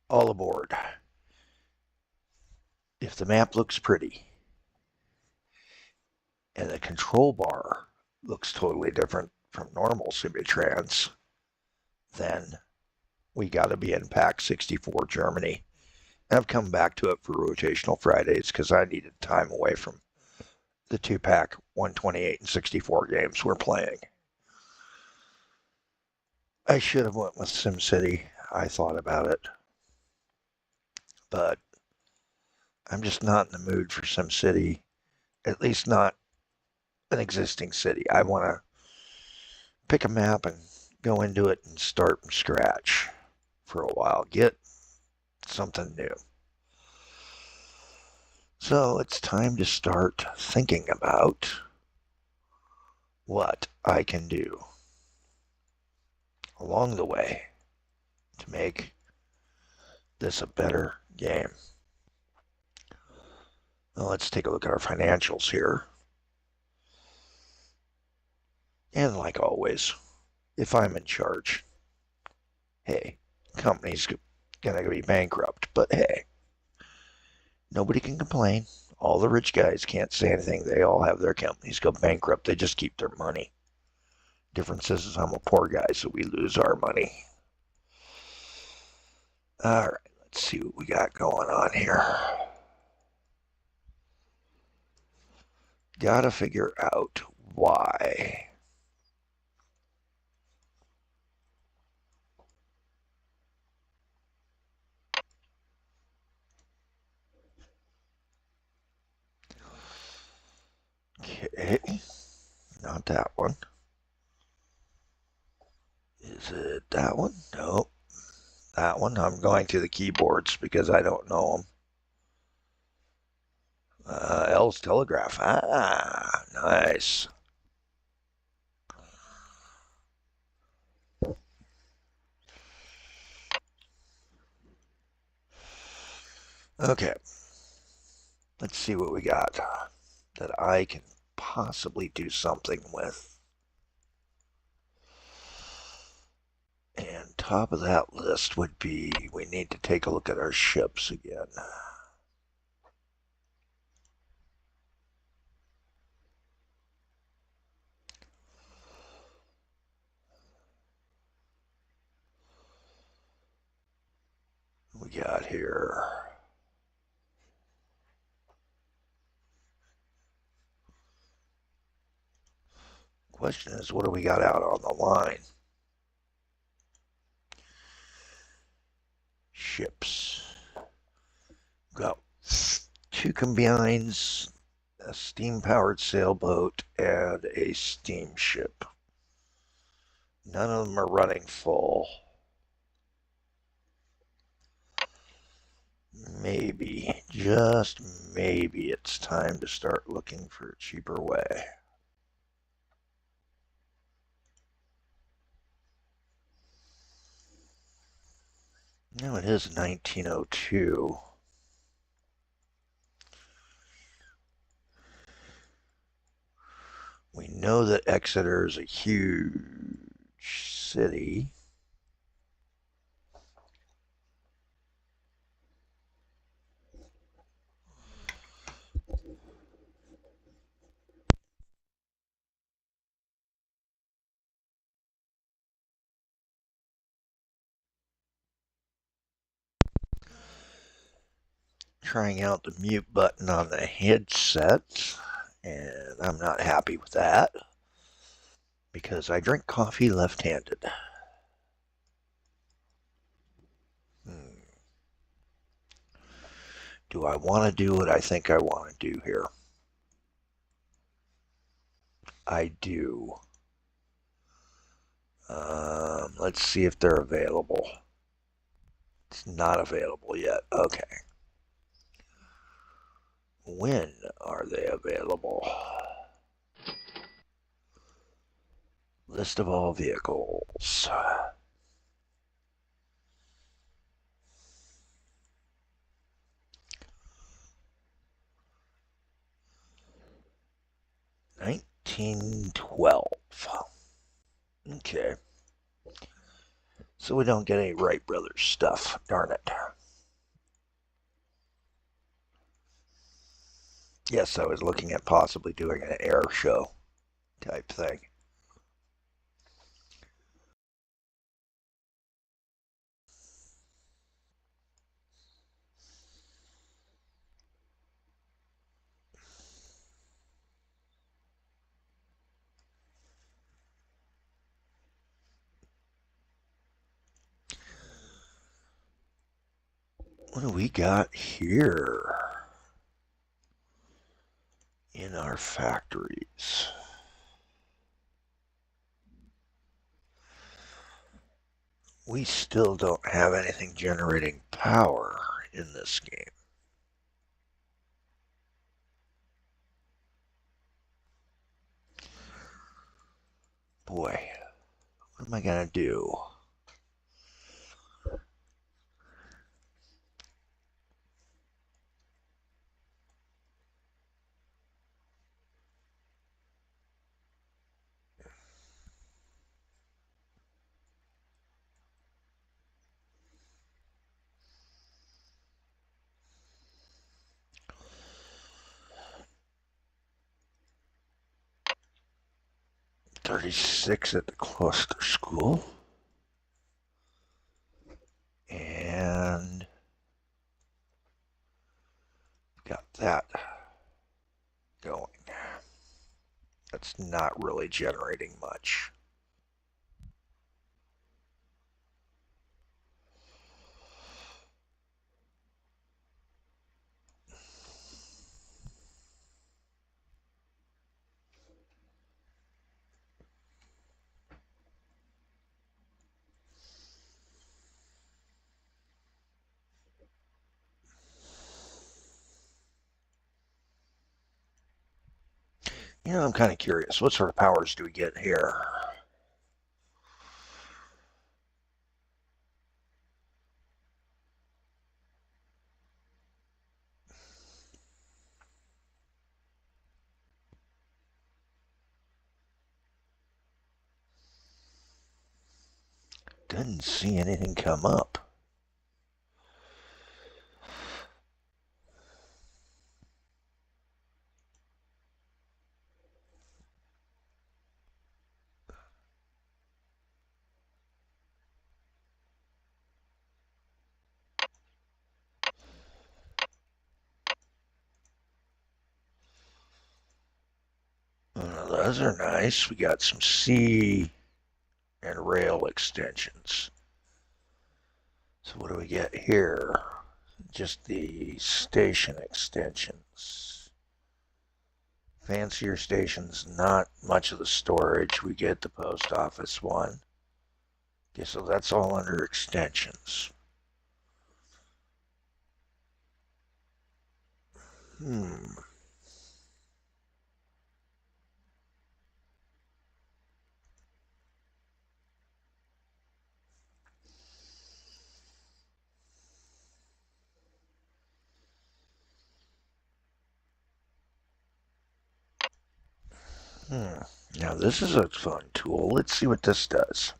all aboard. If the map looks pretty and the control bar looks totally different from normal Simutrans, then we got to be in Pak64 Germany. And I've come back to it for Rotational Fridays because I needed time away from the 2-pack 128 and 64 games we're playing. I should have went with SimCity. I thought about it. But I'm just not in the mood for SimCity, at least not an existing city. I want to pick a map and go into it and start from scratch for a while. Get something new. So it's time to start thinking about what I can do along the way to make this a better game. Well, let's take a look at our financials here. And like always, if I'm in charge, hey, company's gonna be bankrupt, but hey, nobody can complain. All the rich guys can't say anything. They all have their companies go bankrupt. They just keep their money. Difference is I'm a poor guy, so we lose our money. All right, let's see what we got going on here. Gotta figure out why. Okay, not that one. Is it that one? Nope. That one. I'm going to the keyboards because I don't know them. L's Telegraph. Ah, nice. Okay. Let's see what we got that I can possibly do something with. And top of that list would be we need to take a look at our ships again. We got here. Question is, what do we got out on the line? Ships. Got 2 combines, a steam-powered sailboat, and a steamship. None of them are running full. Maybe, just maybe, it's time to start looking for a cheaper way. Now it is 1902. We know that Exeter is a huge city. Trying out the mute button on the headset, and I'm not happy with that because I drink coffee left-handed. Do I want to do what I think I want to do here? I do. Let's see if they're available. It's not available yet. Okay. When are they available? List of all vehicles. $19.12. Okay. So we don't get any Wright Brothers stuff. Darn it. Yes, I was looking at possibly doing an air show type thing. What do we got here in our factories? We still don't have anything generating power in this game. Boy, what am I gonna do? "36 at the cluster school. And got that going. That's not really generating much. I'm kind of curious. What sort of powers do we get here? Didn't see anything come up. Those are nice. We got some sea and rail extensions. So what do we get here? Just the station extensions. Fancier stations, not much of the storage. We get the post office one. Okay, so that's all under extensions. Hmm. Now this is a fun tool. Let's see what this does.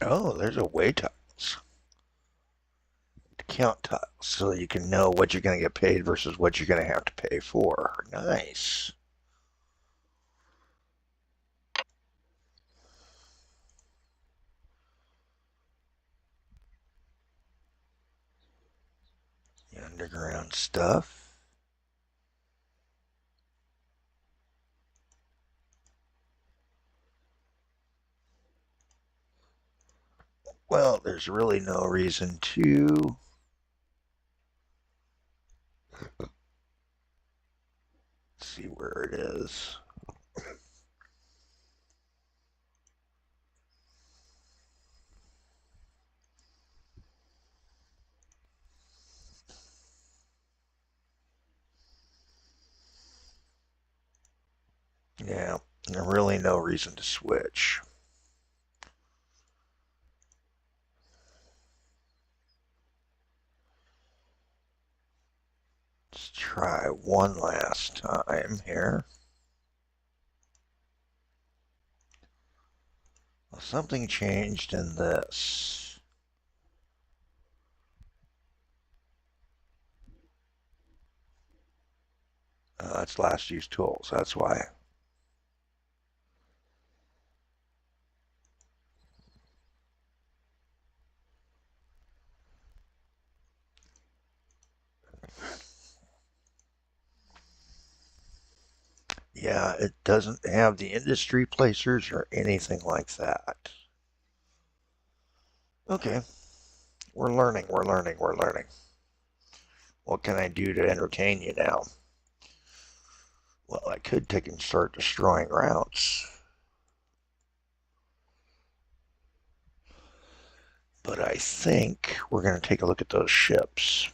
Oh, there's a weigh tiles. Count tiles so you can know what you're going to get paid versus what you're going to have to pay for. Nice. The underground stuff. Well, there's really no reason to. Let's see where it is. Yeah, there's really no reason to switch. Let's try one last time here. Well, something changed in this. That's last used tools, that's why. Yeah, it doesn't have the industry placers or anything like that. Okay, we're learning, we're learning, we're learning. What can I do to entertain you now? Well, I could take and start destroying routes. But I think we're going to take a look at those ships.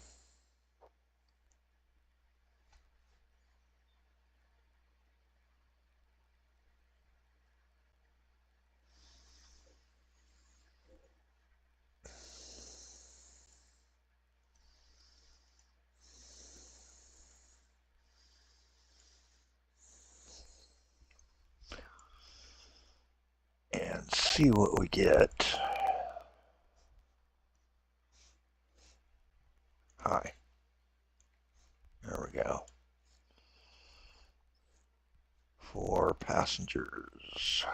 And see what we get. Hi. There we go. 4 passengers.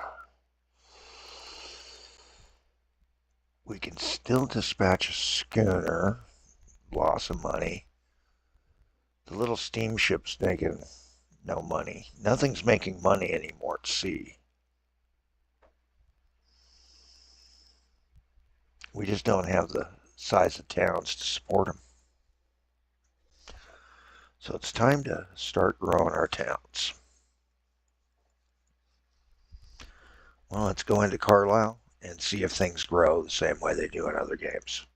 We can still dispatch a schooner. Loss of money. The little steamship's making no money. Nothing's making money anymore at sea. We just don't have the size of towns to support them. So it's time to start growing our towns. Well, let's go into Carlisle and see if things grow the same way they do in other games.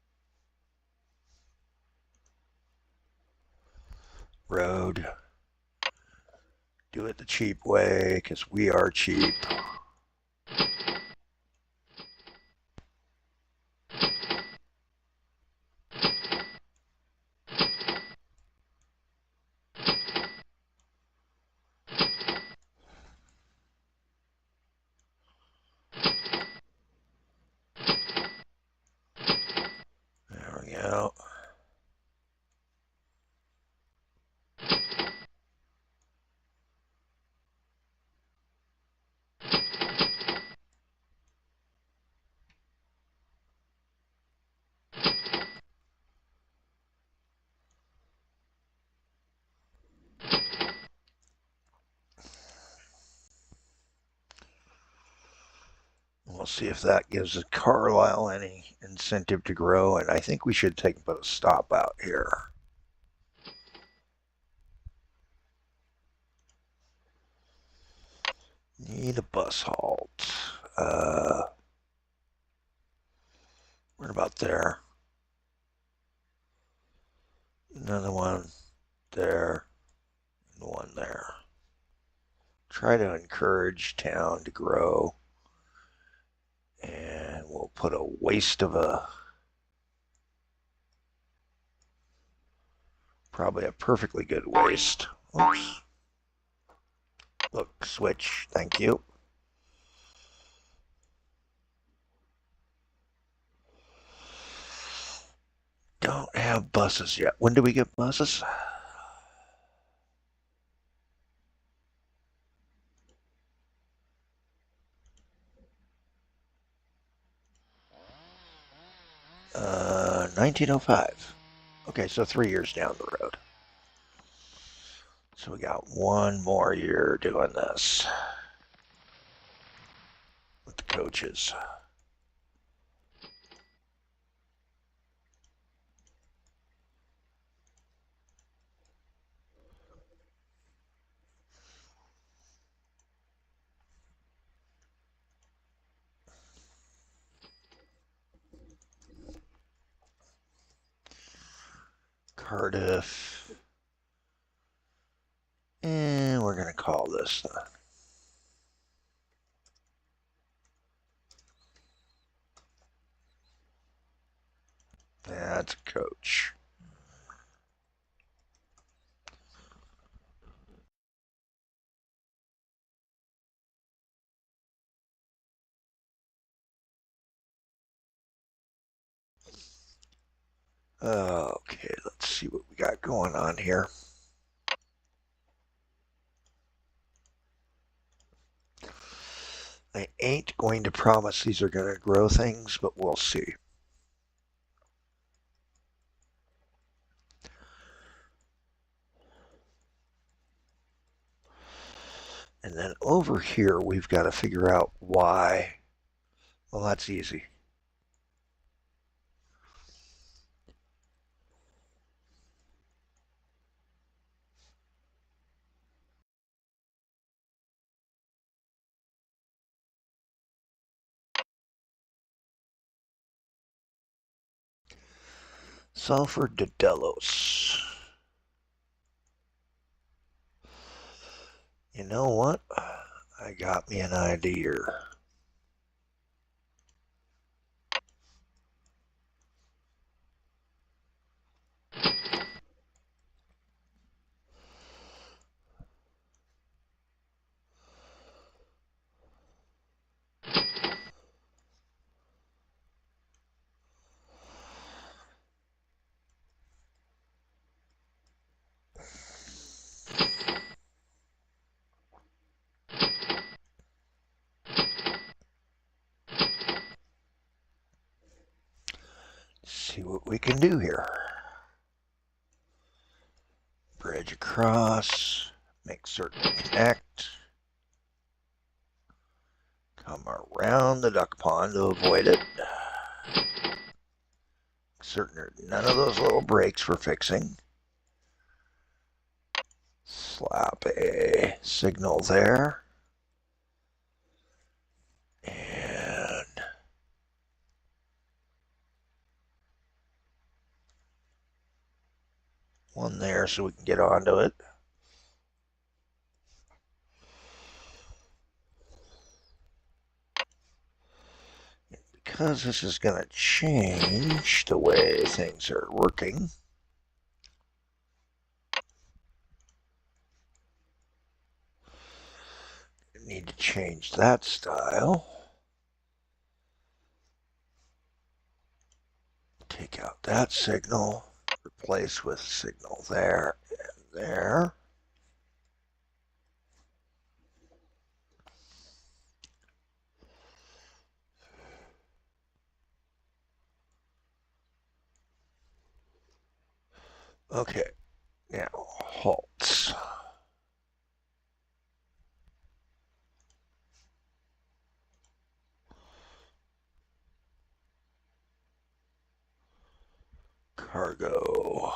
Road. Do it the cheap way, because we are cheap. There we go. We'll see if that gives Carlisle any incentive to grow, and I think we should take a stop out here. Need a bus halt. What about there? Another one there, and one there. Try to encourage town to grow. And we'll put a waste of probably a perfectly good waste. Oops. Look, switch, thank you. Don't have buses yet. When do we get buses? Uh, 1905. Okay, so 3 years down the road. So we got 1 more year doing this with the coaches. Cardiff. And we're going to call this That's a coach. Okay, let's see what we got going on here. I ain't going to promise these are going to grow things, but we'll see. And then over here, we've got to figure out why. Well, that's easy. Sulfur de Delos. You know what? I got me an idea. See what we can do here. Bridge across, make certain to connect. Come around the duck pond to avoid it. Certain none of those little breaks we're fixing. Slap a signal there. And one there so we can get onto it. Because this is going to change the way things are working, I need to change that style. Take out that signal, replace with signal there and there. Okay, now halts. Cargo.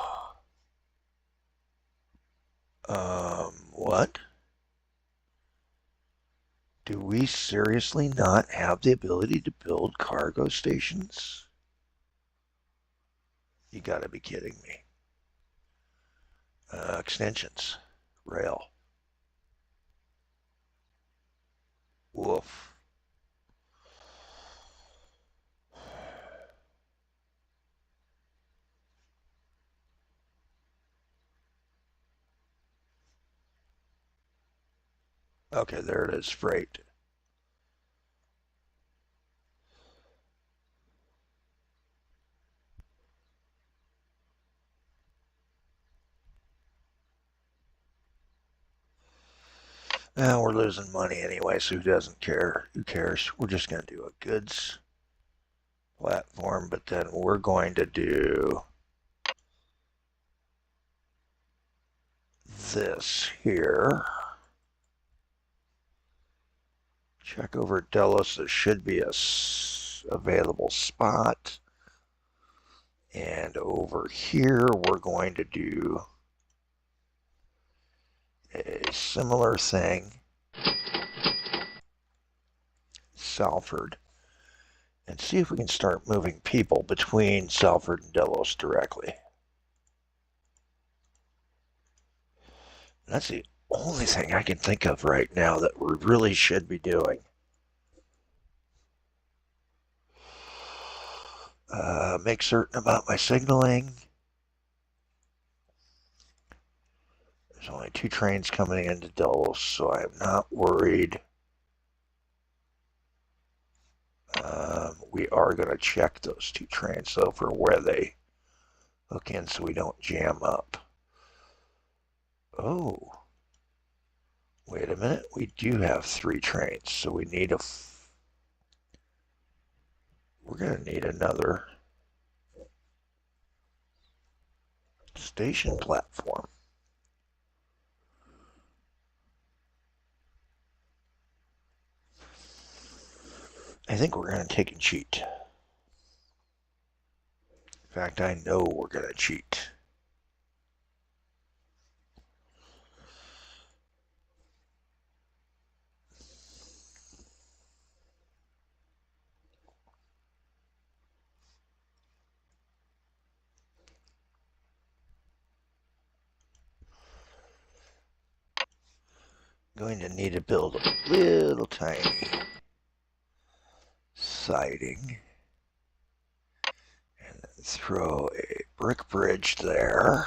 What? Do we seriously not have the ability to build cargo stations? You gotta be kidding me. Extensions. Rail. Woof. Okay, there it is, freight. We're losing money anyway, so who doesn't care? Who cares? We're just going to do a goods platform, but then we're going to do this here. Check over Delos. There should be a available spot. And over here, we're going to do a similar thing. Salford. And see if we can start moving people between Salford and Delos directly. That's the only thing I can think of right now that we really should be doing. Make certain about my signaling. There's only 2 trains coming into Dulles, so I'm not worried. We are going to check those 2 trains, though, for where they hook in so we don't jam up. Oh, wait a minute. We do have 3 trains, so we need we're going to need another station platform. I think we're going to take and cheat. In fact, I know we're going to cheat. Going to need to build a little tiny siding and then throw a brick bridge there.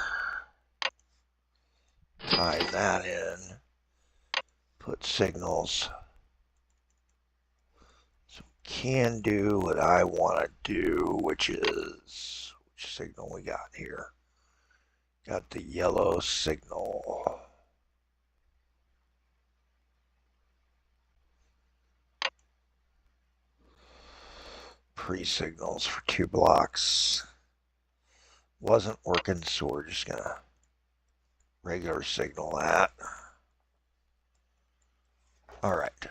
Tie that in. Put signals. So we can do what I want to do, which is, which signal we got here? Got the yellow signal. Pre-signals for 2 blocks. Wasn't working, so we're just gonna regular signal that. All right.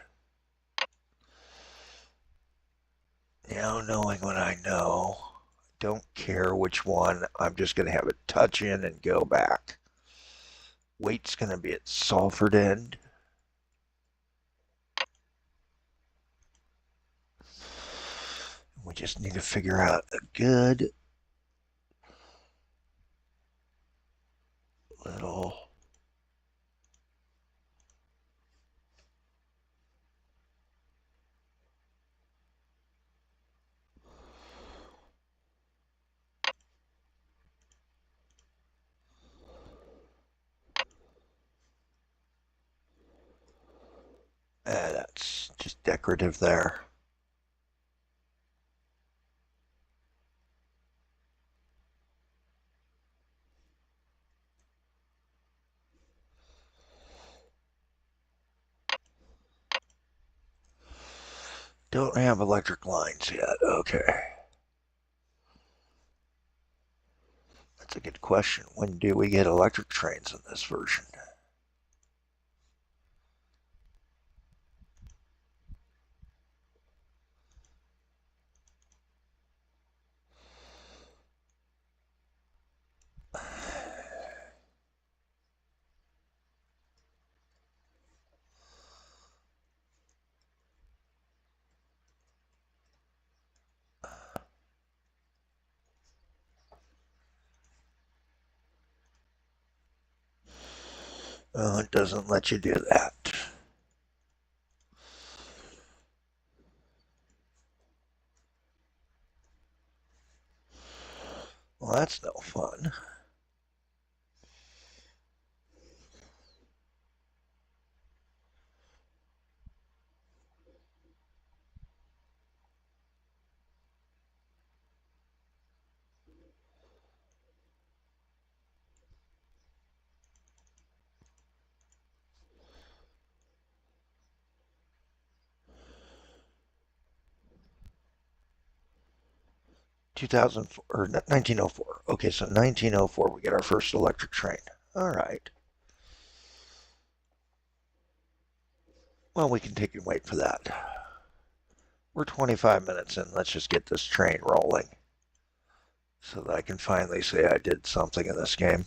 Now knowing what I know, don't care which one. I'm just gonna have it touch in and go back. Weight's gonna be at Salford end. We just need to figure out a good little that's just decorative there. Don't have electric lines yet. Okay. That's a good question. When do we get electric trains in this version? Oh, it doesn't let you do that. Well, that's no fun. Two thousand or 1904. Okay, so 1904 we get our first electric train. All right. Well, we can take and wait for that. We're 25 minutes in. Let's just get this train rolling so that I can finally say I did something in this game.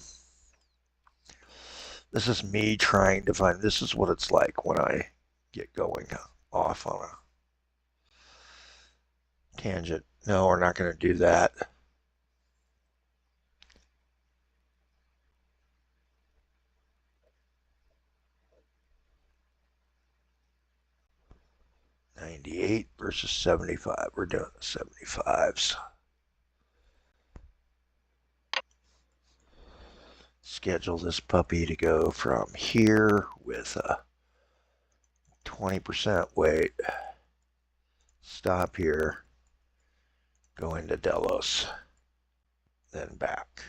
This is me trying to find, this is what it's like when I get going off on a tangent. No, we're not going to do that. '98 versus '75. We're doing the '75s. schedule this puppy to go from here with a 20% weight, stop here, go into Delos, then back.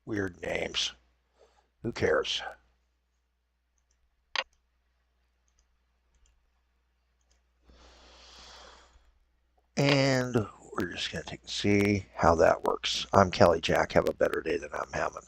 Weird names. Who cares? And we're just going to take and see how that works. I'm Kelly Jack. Have a better day than I'm having.